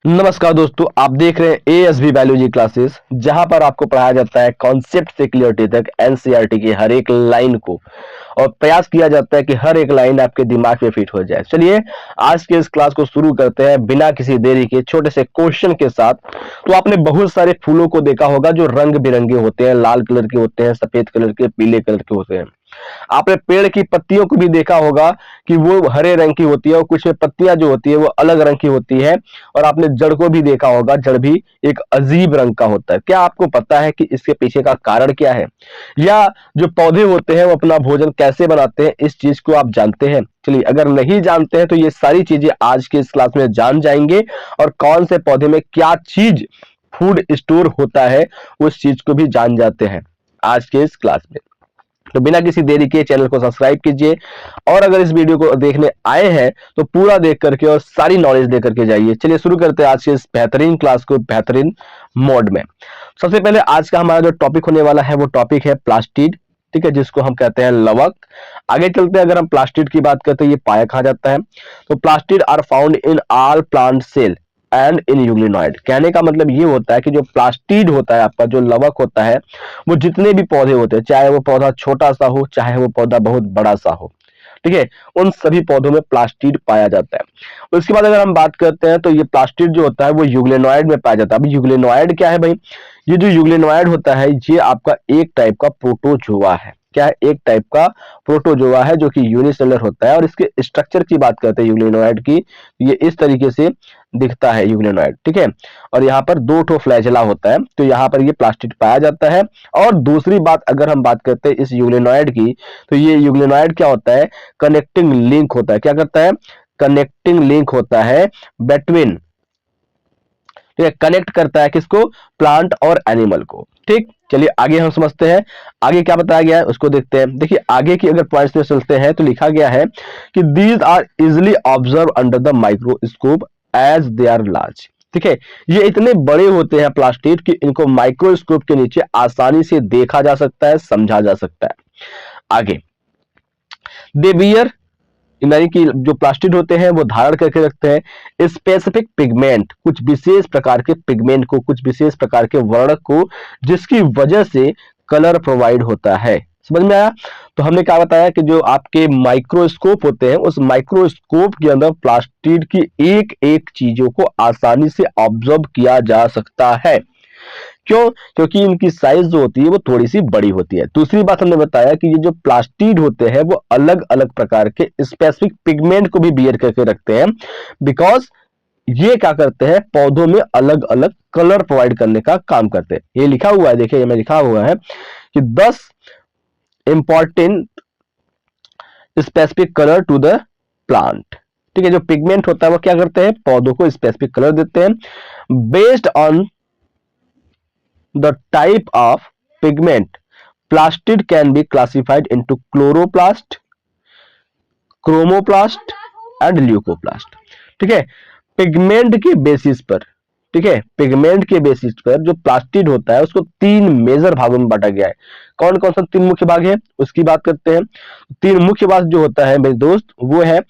नमस्कार दोस्तों, आप देख रहे हैं एएसबी बायोलॉजी क्लासेस, जहां पर आपको पढ़ाया जाता है कॉन्सेप्ट से क्लियरिटी तक एनसीईआरटी की हर एक लाइन को, और प्रयास किया जाता है कि हर एक लाइन आपके दिमाग में फिट हो जाए। चलिए आज के इस क्लास को शुरू करते हैं बिना किसी देरी के छोटे से क्वेश्चन के साथ। तो आपने बहुत सारे फूलों को देखा होगा जो रंग बिरंगे होते हैं, लाल कलर के होते हैं, सफेद कलर के, पीले कलर के होते हैं। आपने पेड़ की पत्तियों को भी देखा होगा कि वो हरे रंग की होती है और कुछ में पत्तियां जो होती है वो अलग रंग की होती है। और आपने जड़ को भी देखा होगा, जड़ भी एक अजीब रंग का होता है। क्या आपको पता है कि इसके पीछे का कारण क्या है, या जो पौधे होते हैं वो अपना भोजन कैसे बनाते हैं, इस चीज को आप जानते हैं? चलिए, अगर नहीं जानते हैं तो ये सारी चीजें आज के इस क्लास में जान जाएंगे, और कौन से पौधे में क्या चीज फूड स्टोर होता है उस चीज को भी जान जाते हैं आज के इस क्लास में। तो बिना किसी देरी के चैनल को सब्सक्राइब कीजिए, और अगर इस वीडियो को देखने आए हैं तो पूरा देख करके और सारी नॉलेज दे करके जाइए। चलिए शुरू करते हैं आज के इस बेहतरीन क्लास को बेहतरीन मोड में। सबसे पहले आज का हमारा जो टॉपिक होने वाला है वो टॉपिक है प्लास्टिड, ठीक है, जिसको हम कहते हैं लवक। आगे चलते हैं, अगर हम प्लास्टिड की बात करते हैं ये पाया कहा जाता है। तो plastid are found in all plant cell and in euglenoid. कहने का मतलब ये होता है कि जो प्लास्टिड होता है, आपका जो लवक होता है, वो जितने भी पौधे होते हैं, चाहे वो पौधा छोटा सा हो चाहे वो पौधा बहुत बड़ा सा हो, ठीक है, उन सभी पौधों में प्लास्टिड पाया जाता है। उसके बाद अगर हम बात करते हैं तो ये प्लास्टिड जो होता है वो यूग्लिनॉइड में पाया जाता है। अभी यूग्लिनॉइड क्या है भाई? ये जो यूग्लिनॉइड होता है ये आपका एक टाइप का प्रोटोजोआ है। क्या है? एक टाइप का प्रोटोजोआ है जो कि यूनिसेलुलर होता है। और इसके स्ट्रक्चर की बात करते हैं यूग्लिनॉइड की, ये इस तरीके से दिखता है यूग्लिनॉइड, ठीक है। और यहाँ पर दो ठो फ्लैजेला होता है, तो यहाँ पर ये प्लास्टिड पाया जाता है। और दूसरी बात अगर हम बात करते हैं इस यूग्लिनॉइड की, तो ये यूग्लिनॉइड क्या होता है? कनेक्टिंग लिंक होता है। क्या करता है? कनेक्टिंग लिंक होता है बिटवीन, ठीक है, कनेक्ट करता है किसको? प्लांट और एनिमल को। ठीक, चलिए आगे हम समझते हैं आगे क्या बताया गया है उसको देखते हैं। देखिए आगे की अगर पॉइंट्स में चलते हैं तो लिखा गया है कि these are easily observe under the microscope as they are large. ठीक है, ये इतने बड़े होते हैं प्लास्टिड कि इनको माइक्रोस्कोप के नीचे आसानी से देखा जा सकता है, समझा जा सकता है। आगे, दे बियर, यानी कि जो प्लास्टिड होते हैं वो धारण करके रखते हैं स्पेसिफिक पिगमेंट, कुछ विशेष प्रकार के पिगमेंट को, कुछ विशेष प्रकार के वर्णक को, जिसकी वजह से कलर प्रोवाइड होता है। समझ में आया? तो हमने क्या बताया कि जो आपके माइक्रोस्कोप होते हैं उस माइक्रोस्कोप के अंदर प्लास्टिड की एक एक चीजों को आसानी से ऑब्जर्व किया जा सकता है। क्यों? क्योंकि इनकी साइज जो होती है वो थोड़ी सी बड़ी होती है। दूसरी बात हमने बताया कि ये जो प्लास्टिड होते हैं वो अलग अलग प्रकार के स्पेसिफिक पिगमेंट को भी बियर करके रखते हैं, बिकॉज ये क्या करते हैं? पौधों में अलग अलग कलर प्रोवाइड करने का काम करते हैं। ये लिखा हुआ है, देखिए ये में लिखा हुआ है कि 10 important specific colour to the plant. ठीक है, जो पिगमेंट होता है वो क्या करते हैं? पौधों को स्पेसिफिक कलर देते हैं। Based on the type of pigment, plastid can be classified into chloroplast, chromoplast and leucoplast। ठीक है, पिगमेंट के बेसिस पर, ठीक है, पिगमेंट के बेसिस पर जो प्लास्टिड होता है उसको तीन मेजर भागों में बांटा गया है। कौन कौन सा तीन मुख्य भाग है उसकी बात करते हैं। तीन मुख्य भाग जो होता है मेरे दोस्त वो है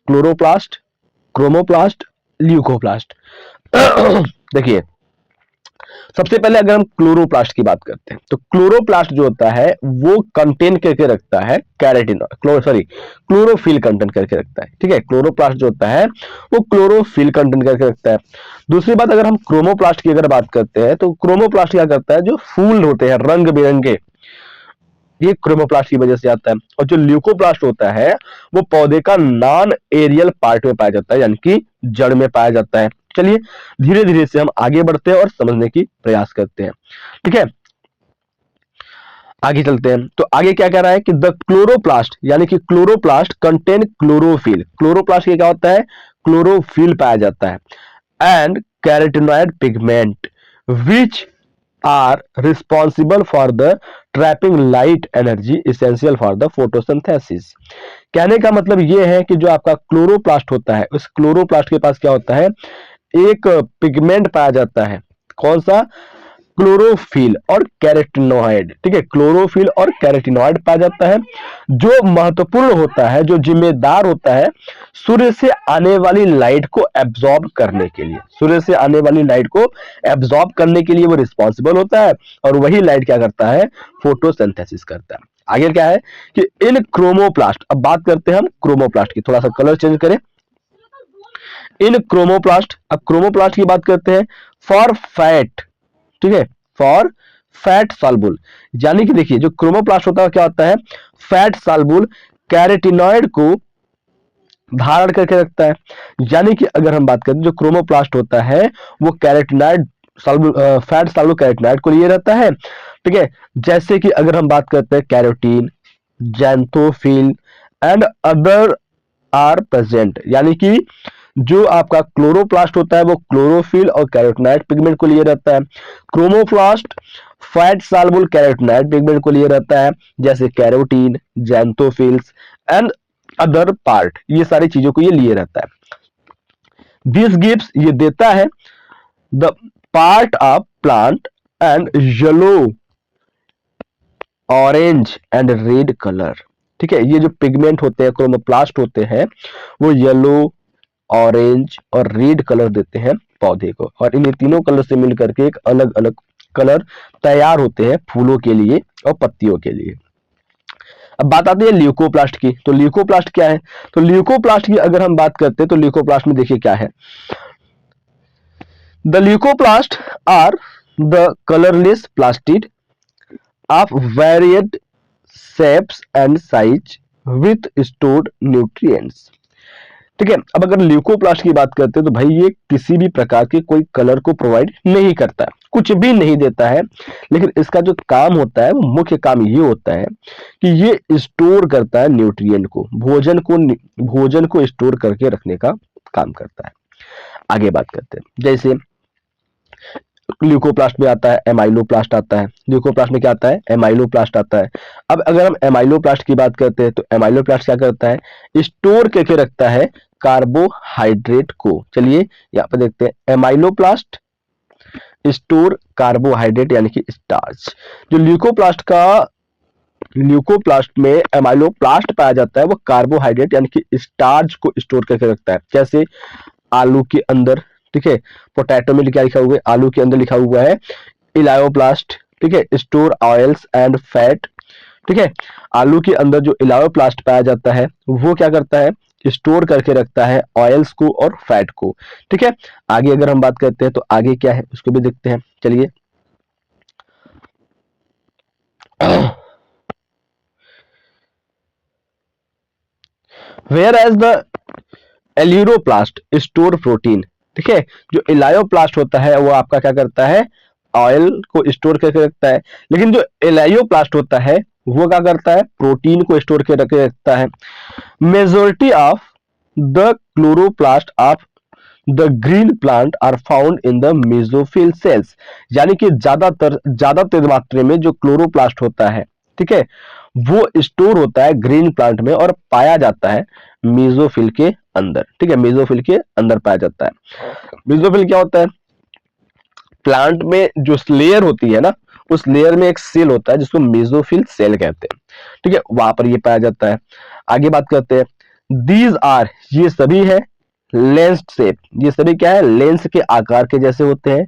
क्लोरोप्लास्ट, क्रोमोप्लास्ट, ल्यूकोप्लास्ट। देखिए, सबसे पहले अगर हम क्लोरोप्लास्ट की बात करते हैं तो क्लोरोप्लास्ट जो होता है वो कंटेन करके रखता है कैरेटिन, क्लोरोफिल कंटेंट करके रखता है। ठीक है, क्लोरोप्लास्ट जो होता है वो क्लोरोफिल कंटेंट करके रखता है। दूसरी बात अगर हम क्रोमोप्लास्ट की अगर बात करते हैं तो क्रोमोप्लास्ट क्या करता है? जो फूल होते हैं रंग बिरंगे, ये क्रोमोप्लास्ट की वजह से आता है। और जो ल्यूकोप्लास्ट होता है वो पौधे का नॉन एरियल पार्ट में पाया जाता है, यानी कि जड़ में पाया जाता है। चलिए धीरे धीरे से हम आगे बढ़ते हैं और समझने की प्रयास करते हैं। ठीक है, आगे चलते हैं। तो आगे क्या कह रहा है कि द क्लोरोप्लास्ट, यानी कि क्लोरोप्लास्ट कंटेन क्लोरोफिल। क्लोरोप्लास्ट क्या होता है? क्लोरोफिल पाया जाता है and carotenoid pigment which are responsible for the trapping light energy essential for the photosynthesis। कहने का मतलब यह है कि जो आपका क्लोरोप्लास्ट होता है उस क्लोरोप्लास्ट के पास क्या होता है? एक पिगमेंट पाया जाता है। कौन सा? क्लोरोफिल और कैरोटीनॉइड, ठीक है, क्लोरोफिल और कैरोटीनॉइड पाया जाता है, जो महत्वपूर्ण होता है, जो जिम्मेदार होता है सूर्य से आने वाली लाइट को एब्जॉर्ब करने के लिए। सूर्य से आने वाली लाइट को एब्जॉर्ब करने के लिए वो रिस्पॉन्सिबल होता है, और वही लाइट क्या करता है, फोटोसिंथेसिस करता है। आगे क्या है कि इन क्रोमोप्लास्ट, अब बात करते हैं हम क्रोमोप्लास्ट की, थोड़ा सा कलर चेंज करें। इन क्रोमोप्लास्ट, अब क्रोमोप्लास्ट की बात करते हैं फॉर फैट, ठीक है, फॉर फैट सॉल्युबल, यानी कि देखिए जो क्रोमोप्लास्ट होता है क्या होता है, फैट सॉल्युबल कैरोटीनॉइड को धारण करके रखता है। यानी कि अगर हम बात करें जो क्रोमोप्लास्ट होता है वो कैरोटीनॉइड फैट सॉल्युबल कैरोटीनॉइड को लिए रहता है, ठीक है। जैसे कि अगर हम बात करते हैं carotene, xanthophyll and other are present, यानी कि जो आपका क्लोरोप्लास्ट होता है वो क्लोरोफिल और कैरोटीनॉइड पिगमेंट को लिए रहता है। Chromoplast fat soluble carotenoid pigment को लिए रहता है, जैसे कैरोटीन, जैंथोफिल्स एंड अदर पार्ट, ये सारी चीजों को ये लिए रहता है। दिस गिव्स, ये देता है the part of plant and yellow, orange and red colour, ठीक है। ये जो पिगमेंट होते हैं, क्रोमोप्लास्ट होते हैं, वो येलो, ऑरेंज और रेड कलर देते हैं पौधे को, और इन तीनों कलर से मिलकर के एक अलग अलग कलर तैयार होते हैं फूलों के लिए और पत्तियों के लिए। अब बात आती है ल्यूकोप्लास्ट की। तो ल्यूकोप्लास्ट क्या है, तो ल्यूकोप्लास्ट की अगर हम बात करते हैं तो ल्यूकोप्लास्ट में देखिए क्या है, the leucoplast are the colourless plastid of varied shapes and size with stored nutrients, ठीक है। अब अगर ल्यूकोप्लास्ट की बात करते हैं तो भाई ये किसी भी प्रकार के कोई कलर को प्रोवाइड नहीं करता, कुछ भी नहीं देता है, लेकिन इसका जो काम होता है वो मुख्य काम ये होता है कि ये स्टोर करता है न्यूट्रिएंट को, भोजन को स्टोर करके रखने का काम करता है। आगे बात करते हैं, जैसे ल्यूकोप्लास्ट में आता है एमाइलोप्लास्ट आता है, ल्यूकोप्लास्ट में क्या आता है, एमाइलोप्लास्ट आता है। अब अगर हम एमाइलोप्लास्ट की बात करते हैं तो एमाइलोप्लास्ट क्या करता है, स्टोर करके रखता है कार्बोहाइड्रेट को। चलिए यहाँ पे देखते हैं, एमाइलोप्लास्ट स्टोर कार्बोहाइड्रेट यानी कि स्टार्च। जो ल्यूकोप्लास्ट में एमाइलोप्लास्ट पाया जाता है वो कार्बोहाइड्रेट यानी कि स्टार्च को स्टोर करके रखता है, जैसे आलू के अंदर, ठीक है। पोटैटो में क्या लिखा हुआ है, आलू के अंदर लिखा हुआ है इलायोप्लास्ट, ठीक है, स्टोर ऑयल्स एंड फैट, ठीक है। आलू के अंदर जो इलायोप्लास्ट पाया जाता है वो क्या करता है, स्टोर करके रखता है ऑयल्स को और फैट को, ठीक है। आगे अगर हम बात करते हैं तो आगे क्या है उसको भी देखते हैं, चलिए। Whereas the aleuroplast store protein, ठीक है। जो इलायोप्लास्ट होता है वो आपका क्या करता है, ऑयल को स्टोर करके रखता है, लेकिन जो एलायोप्लास्ट होता है वो क्या करता है, प्रोटीन को स्टोर करके रखता है। Majority of the chloroplast of the green plant are found in the mesophyll cells, यानी कि ज्यादा तेज मात्रा में जो क्लोरोप्लास्ट होता है, ठीक है, वो स्टोर होता है ग्रीन प्लांट में और पाया जाता है मेसोफिल के अंदर, ठीक है, मेसोफिल के अंदर पाया जाता है। मेसोफिल क्या होता है, प्लांट में जो लेयर होती है ना, उस लेयर में एक सेल होता है जिसको मेसोफिल सेल कहते हैं, ठीक है, वहां पर ये पाया जाता है। आगे बात करते हैं, दीज आर, ये सभी है लेंस शेप, ये सभी क्या है, लेंस के आकार के जैसे होते हैं,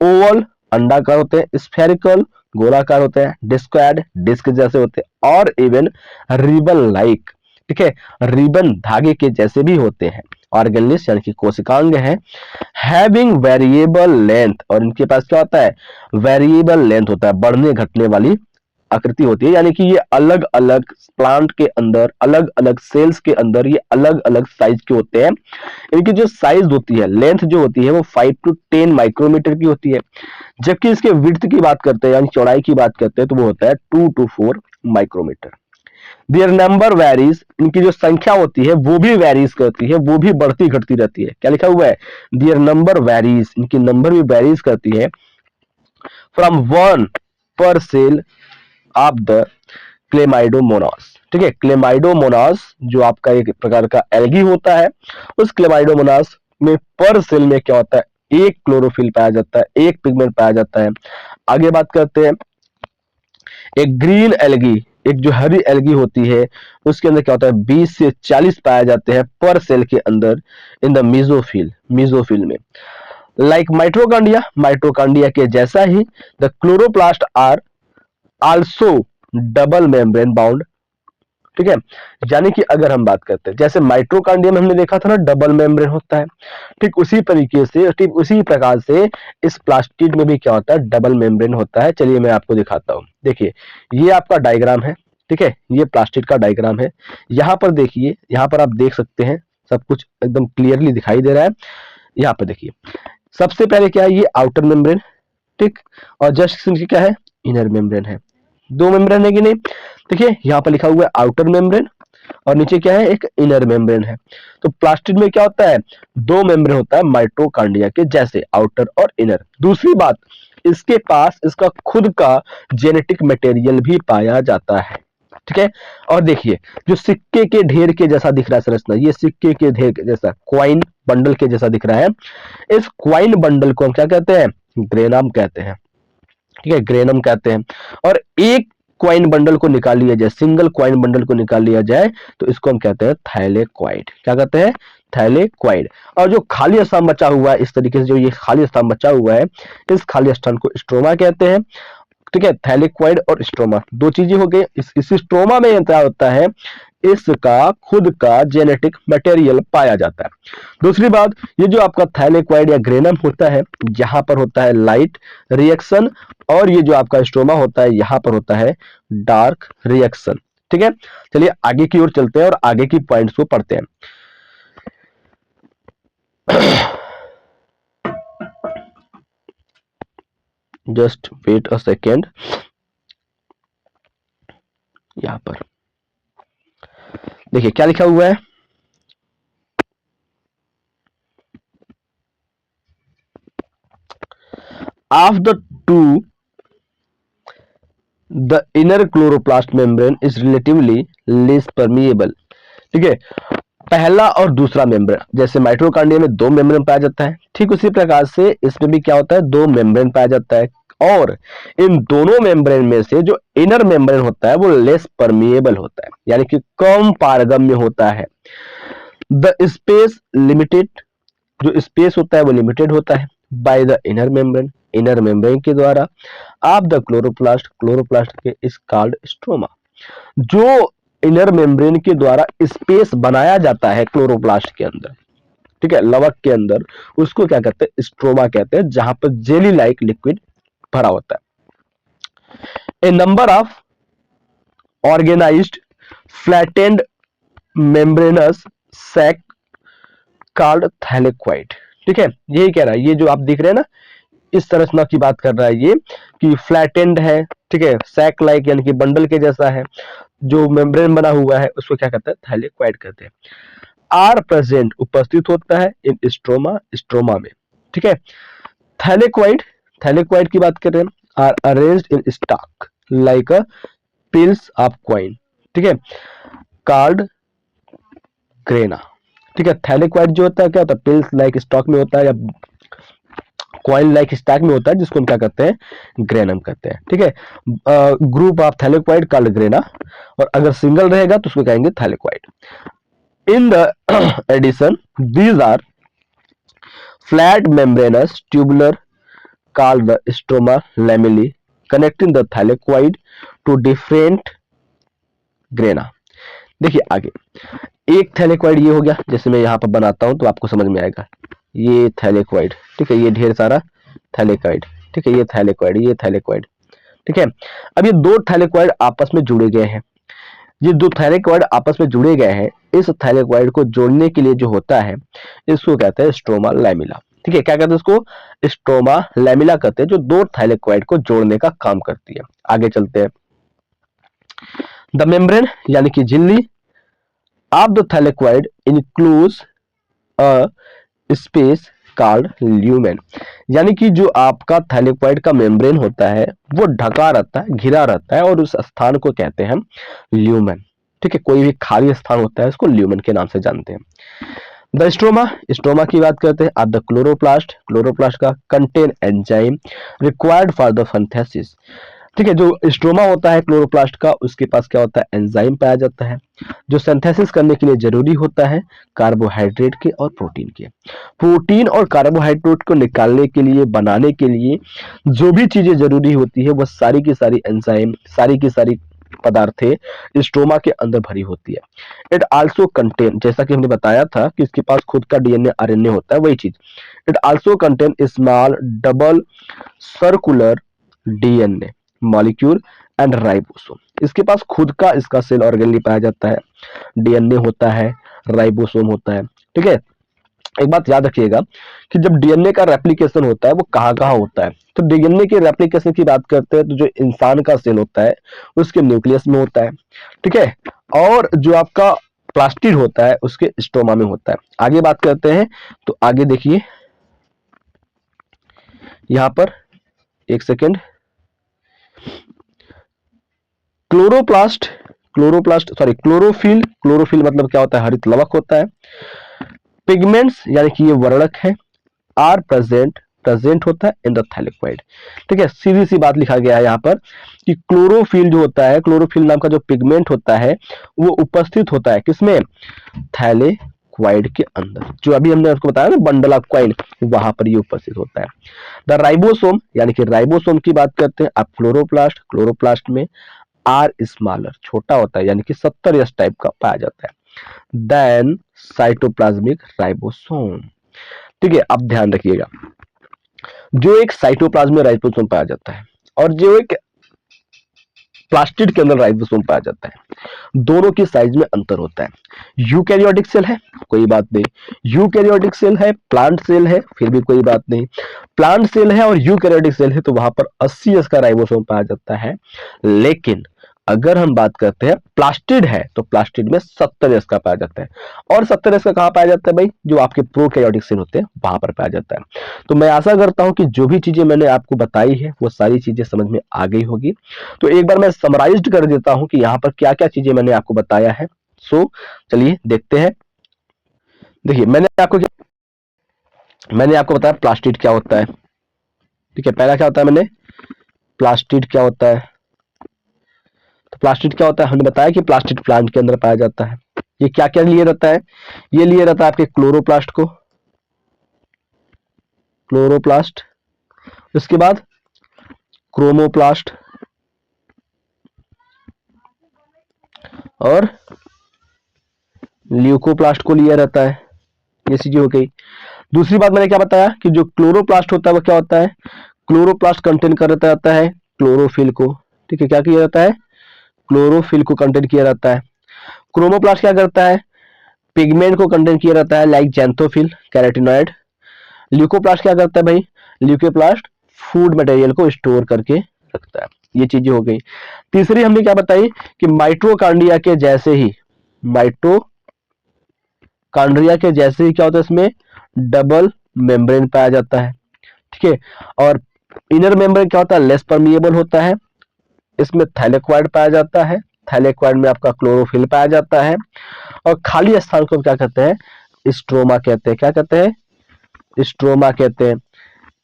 ओवल अंडाकार होते हैं, स्फेरिकल गोलाकार होते हैं, डिस्क्वायर्ड डिस्क जैसे होते हैं, और इवन रिबन लाइक, ठीक है, रिबन धागे के जैसे भी होते हैं। ऑर्गेनलिस्ट यानी कि कोशिकांग है, हैविंग वेरिएबल लेंथ, और इनके पास क्या होता है, वेरिएबल लेंथ होता है, बढ़ने घटने वाली आकृति होती है, यानी कि ये अलग अलग प्लांट के अंदर, अलग अलग सेल्स के अंदर ये अलग अलग साइज के होते हैं। इनकी जो साइज होती है, लेंथ जो होती है वो 5 to 10 माइक्रोमीटर की होती है, जबकि इसके विड्थ की बात करते हैं यानी चौड़ाई की बात करते हैं तो वो होता है 2 to 4 micrometre. Their number varies, इनकी जो संख्या होती है वो भी वेरीज करती है, वो भी बढ़ती घटती रहती है। क्या लिखा हुआ है, देयर नंबर वेरीज, इनकी नंबर भी वेरीज करती है फ्रॉम 1 पर सेल ऑफ द क्लेमाइडोमोनास, ठीक है। क्लेमाइडोमोनास जो आपका एक प्रकार का एल्गी होता है, उस क्लेमाइडोमोनास में पर सेल में क्या होता है, एक क्लोरोफिल पाया जाता है, एक पिगमेंट पाया जाता है। आगे बात करते हैं, एक ग्रीन एल्गी, एक जो हरी एल्गी होती है उसके अंदर क्या होता है 20 से 40 पाए जाते हैं पर सेल के अंदर इन द मीजोफिल में। लाइक माइटोकॉन्ड्रिया, माइटोकॉन्ड्रिया के जैसा ही the chloroplast are also double membrane bound. ठीक है, यानी कि अगर हम बात करते हैं जैसे माइटोकॉन्ड्रिया में हमने देखा था ना डबल मेम्ब्रेन होता है, ठीक उसी तरीके से, ठीक उसी प्रकार से इस प्लास्टिड में भी क्या होता है डबल मेम्ब्रेन होता है। चलिए मैं आपको दिखाता हूं। देखिए ये आपका डायग्राम है, ठीक है, ये प्लास्टिड का डायग्राम है। यहाँ पर देखिए, यहाँ पर आप देख सकते हैं सब कुछ एकदम क्लियरली दिखाई दे रहा है। यहाँ पर देखिए सबसे पहले क्या है, ये आउटर मेम्ब्रेन, ठीक, और जस्ट नीचे क्या है इनर मेम्ब्रेन है। दो मेम्ब्रेन है कि नहीं, देखिए यहाँ पर लिखा हुआ है आउटर मेम्ब्रेन और नीचे क्या है एक इनर मेम्ब्रेन है। तो प्लास्टिड में क्या होता है दो मेम्ब्रेन होता है माइटोकॉन्ड्रिया के जैसे, आउटर और इनर। दूसरी बात, इसके पास इसका खुद का जेनेटिक मटेरियल भी पाया जाता है, ठीक है। और देखिए जो सिक्के के ढेर के जैसा दिख रहा है संरचना, ये सिक्के के ढेर के जैसा क्वाइन बंडल के जैसा दिख रहा है। इस क्वाइन बंडल को हम क्या कहते हैं ग्रेनम कहते हैं, ठीक है, ग्रेनम कहते हैं। और एक क्वाइन बंडल को निकाल लिया जाए, सिंगल क्वाइन बंडल को निकाल लिया जाए तो इसको हम कहते हैं थैलेक्वाइड। क्या कहते हैं थैलेक्वाइड। और जो खाली स्थान बचा हुआ है इस तरीके से, जो ये खाली स्थान बचा हुआ है इस खाली स्थान को स्ट्रोमा कहते हैं, ठीक है। थैलेक्वाइड और स्ट्रोमा दो चीजें हो गई। इस स्ट्रोमा में क्या होता है इसका खुद का जेनेटिक मटेरियल पाया जाता है। दूसरी बात, ये जो आपका थैलेक्वाइड या ग्रेनम होता है यहाँ पर होता है लाइट रिएक्शन, और ये जो आपका स्ट्रोमा होता है यहाँ पर होता है डार्क रिएक्शन, ठीक है। चलिए आगे की ओर चलते हैं और आगे की पॉइंट्स को पढ़ते हैं। जस्ट वेट अ सेकेंड, यहां पर देखिए क्या लिखा हुआ है, of the two the inner chloroplast membrane is relatively less permeable, ठीक है। पहला और दूसरा मेम्ब्रेन, जैसे माइटोकॉन्ड्रिया में दो मेम्ब्रेन पाया जाता है, ठीक उसी प्रकार से इसमें भी क्या होता है दो मेम्ब्रेन पाया जाता है। और इन दोनों मेम्ब्रेन में से जो इनर मेम्ब्रेन होता है वो लेस परमिएबल होता है, यानी कि कम पारगम्य होता है। द स्पेस लिमिटेड, जो स्पेस होता है वो लिमिटेड होता है by the inner membrane, inner membrane के द्वारा। आप द क्लोरोप्लास्ट, क्लोरोप्लास्ट के इस कॉल्ड स्ट्रोमा। जो इनर मेम्ब्रेन के द्वारा स्पेस बनाया जाता है क्लोरोप्लास्ट के अंदर, ठीक है, लवक के अंदर, उसको क्या कहते हैं स्ट्रोमा कहते हैं, जहां पर जेली लाइक लिक्विड भरा होता है। A number of organised flattened membranous sac called thylakoid, ठीक है। यही कह रहा है, ये जो आप दिख रहे हैं ना इस संरचना की बात कर रहा है ये, कि फ्लैटेंड है, ठीक है, सैक लाइक यानी कि बंडल के जैसा है, जो मेम्ब्रेन बना हुआ है उसको क्या कहते हैं थैलेक्वाइड कहते हैं। आर प्रेजेंट उपस्थित होता है इन स्ट्रोमा, स्ट्रोमा में, ठीक है। थैलेक्वाइड, थैलेक्वाइड की बात कर रहे हैं, are arranged in stack like a piles of coin, ठीक है, कॉल्ड ग्रेना, ठीक है। थैलेक्वाइड जो होता है क्या होता है पिल्स लाइक स्टॉक में होता है या क्वाइन लाइक स्टैक में होता है, जिसको हम क्या कहते हैं ग्रेनम कहते हैं, ठीक है। Group of thylakoid called grana, और अगर सिंगल रहेगा तो उसको कहेंगे thylakoid. In the addition these are flat membranous tubular called the stroma lamellae connecting the thylakoid to different grana। देखिए आगे, एक थैलेक्वाइड ये हो गया, जैसे मैं यहाँ पर बनाता हूं तो आपको समझ में आएगा, ये थैलेक्वाइड, ठीक है, ये ढेर सारा थैलेक्वाइड, ठीक है, ये थैलेक्वाइड, ये थैलेक्वाइड, ठीक है। अब ये दो थैलेक्वाइड आपस में जुड़े गए हैं, ये दो थैलेक्वाइड आपस में जुड़े गए हैं, इस थैलेक्वाइड को जोड़ने के लिए जो होता है इसको कहते हैं स्ट्रोमा लैमिला, ठीक है। क्या कहते हैं इसको स्ट्रोमा लैमिला कहते हैं, जो दो थैलेक्वाइड को जोड़ने का काम करती है। आगे चलते हैं, द मेम्ब्रेन यानी कि झिल्ली of the thylakoid includes a space called lumen, यानी कि जो आपका थैलेक्वाइड का मेम्ब्रेन होता है वो ढका रहता है, घिरा रहता है, और उस स्थान को कहते हैं ल्यूमेन, ठीक है। कोई भी खाली स्थान होता है उसको ल्यूमेन के नाम से जानते हैं। द स्ट्रोमा, स्ट्रोमा की बात करते हैं। आप द क्लोरोप्लास्ट, क्लोरोप्लास्ट का contain enzyme required for the synthesis. ठीक है, जो स्ट्रोमा होता है क्लोरोप्लास्ट का, उसके पास क्या होता है, एंजाइम पाया जाता है जो सिंथेसिस करने के लिए जरूरी होता है कार्बोहाइड्रेट के और प्रोटीन के। प्रोटीन और कार्बोहाइड्रेट को निकालने के लिए, बनाने के लिए जो भी चीजें जरूरी होती है वह सारी की सारी एंजाइम, सारी की सारी पदार्थें स्ट्रोमा के अंदर भरी होती है। इट आल्सो कंटेन, जैसा कि हमने बताया था कि इसके पास खुद का डीएनए आरएनए होता है, वही चीज। It also contain small double circular DNA molecule and ribosome. इसके पास खुद का इसका सेल ऑर्गेनली पाया जाता है, डीएनए होता है, राइबोसोम होता है। ठीक है, एक बात याद रखिएगा कि जब डीएनए का रेप्लिकेशन होता है वो कहाँ कहाँ होता है। तो डीएनए के रेप्लिकेशन की बात करते हैं तो जो इंसान का सेल होता है उसके न्यूक्लियस में होता है। ठीक है, और जो आपका प्लास्टिड होता है उसके स्टोमा में होता है। आगे बात करते हैं, तो आगे देखिए यहां पर, एक second, chloroplast, chloroplast sorry chlorophyll, chlorophyll मतलब क्या होता है, हरित लवक होता है। पिगमेंट्स यानी कि ये वर्णक है, आर प्रेजेंट, प्रेजेंट होता है इन द थैलेक्वाइड। ठीक है, सीधी सी बात लिखा गया है यहाँ पर कि क्लोरोफिल जो होता है, क्लोरोफिल नाम का जो पिगमेंट होता है वो उपस्थित होता है किसमें, थैलेक्वाइड के अंदर। जो अभी हमने आपको बताया ना बंडल ऑफ क्वाइन, वहां पर ये उपस्थित होता है। द राइबोसोम, यानी कि राइबोसोम की बात करते हैं आप, क्लोरोप्लास्ट, क्लोरोप्लास्ट में आर स्मॉलर, छोटा होता है, यानी कि 70s टाइप का पाया जाता है देन साइटोप्लाज्मिक राइबोसोम। ठीक है, अब ध्यान रखिएगा, जो एक साइटोप्लाज्म में राइबोसोम पाया जाता है और जो एक प्लास्टिड के अंदर राइबोसोम पाया जाता है, दोनों की साइज में अंतर होता है। यूकैरियोटिक सेल है, कोई बात नहीं, यूकैरियोटिक सेल है, प्लांट सेल है, फिर भी कोई बात नहीं। प्लांट सेल है और यूकैरियोटिक सेल है तो वहां पर 80s का राइबोसोम पाया जाता है। लेकिन अगर हम बात करते हैं प्लास्टिड है तो प्लास्टिड में 70s का पाया जाता है। और 70s का कहां पाया जाता है भाई, जो आपके प्रोकैरियोटिक सेल होते हैं वहां पर पाया जाता है। तो मैं आशा करता हूं कि जो भी चीजें मैंने आपको बताई है वो सारी चीजें समझ में आ गई होगी। तो एक बार मैं समराइज्ड कर देता हूं कि यहाँ पर क्या क्या चीजें मैंने आपको बताया है। सो चलिए देखते हैं। देखिए मैंने आपको बताया प्लास्टिड क्या होता है। ठीक है, पहला क्या होता है, मैंने प्लास्टिड क्या होता है, तो प्लास्टिड क्या होता है, हमने बताया कि प्लास्टिड प्लांट के अंदर पाया जाता है। ये क्या क्या लिए रहता है, ये लिए रहता है आपके क्लोरोप्लास्ट को, क्लोरोप्लास्ट, उसके बाद क्रोमोप्लास्ट और ल्यूकोप्लास्ट को लिया रहता है। ये चीजें हो गई। दूसरी बात मैंने क्या बताया कि जो क्लोरोप्लास्ट होता है वो क्या होता है, क्लोरोप्लास्ट कंटेन कर रहता है क्लोरोफिल को। ठीक है, क्या किया जाता है, क्लोरोफिल को कंटेन किया जाता है। क्रोमोप्लास्ट क्या करता है, पिगमेंट को कंटेन किया रहता है लाइक जेंथोफिल, कैरोटिनॉइड। ल्यूकोप्लास्ट क्या करता है भाई, ल्यूकोप्लास्ट फूड मटेरियल को स्टोर करके रखता है। ये चीजें हो गई। तीसरी हमने क्या बताई कि माइट्रोकांड्रिया के जैसे ही, माइट्रोकांड्रिया के जैसे ही क्या होता है, इसमें डबल मेम्ब्रेन पाया जाता है। ठीक है, और इनर मेम्ब्रेन क्या होता है, लेस परमिएबल होता है। इसमें थैलेक्वाइड पाया जाता है, थैलेक्वाइड में आपका क्लोरोफिल पाया जाता है। और खाली स्थान को क्या कहते हैं, स्ट्रोमा कहते हैं। क्या कहते हैं, स्ट्रोमा कहते हैं।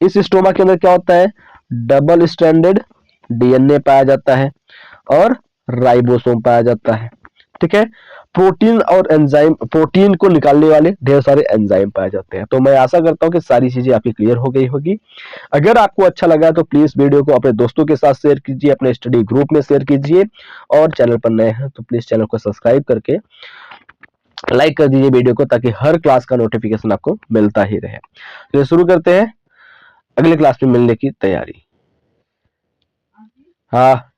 इस स्ट्रोमा के अंदर क्या होता है, डबल स्ट्रैंडेड डीएनए पाया जाता है और राइबोसोम पाया जाता है। ठीक है, प्रोटीन और एंजाइम, प्रोटीन को निकालने वाले ढेर सारे एंजाइम पाए जाते हैं। तो मैं आशा करता हूं कि सारी चीजें आपकी क्लियर हो गई होगी। अगर आपको अच्छा लगा तो प्लीज वीडियो को अपने दोस्तों के साथ शेयर कीजिए, अपने स्टडी ग्रुप में शेयर कीजिए, और चैनल पर नए हैं तो प्लीज चैनल को सब्सक्राइब करके लाइक कर दीजिए वीडियो को, ताकि हर क्लास का नोटिफिकेशन आपको मिलता ही रहे। तो शुरू करते हैं अगले क्लास में मिलने की तैयारी। हाँ।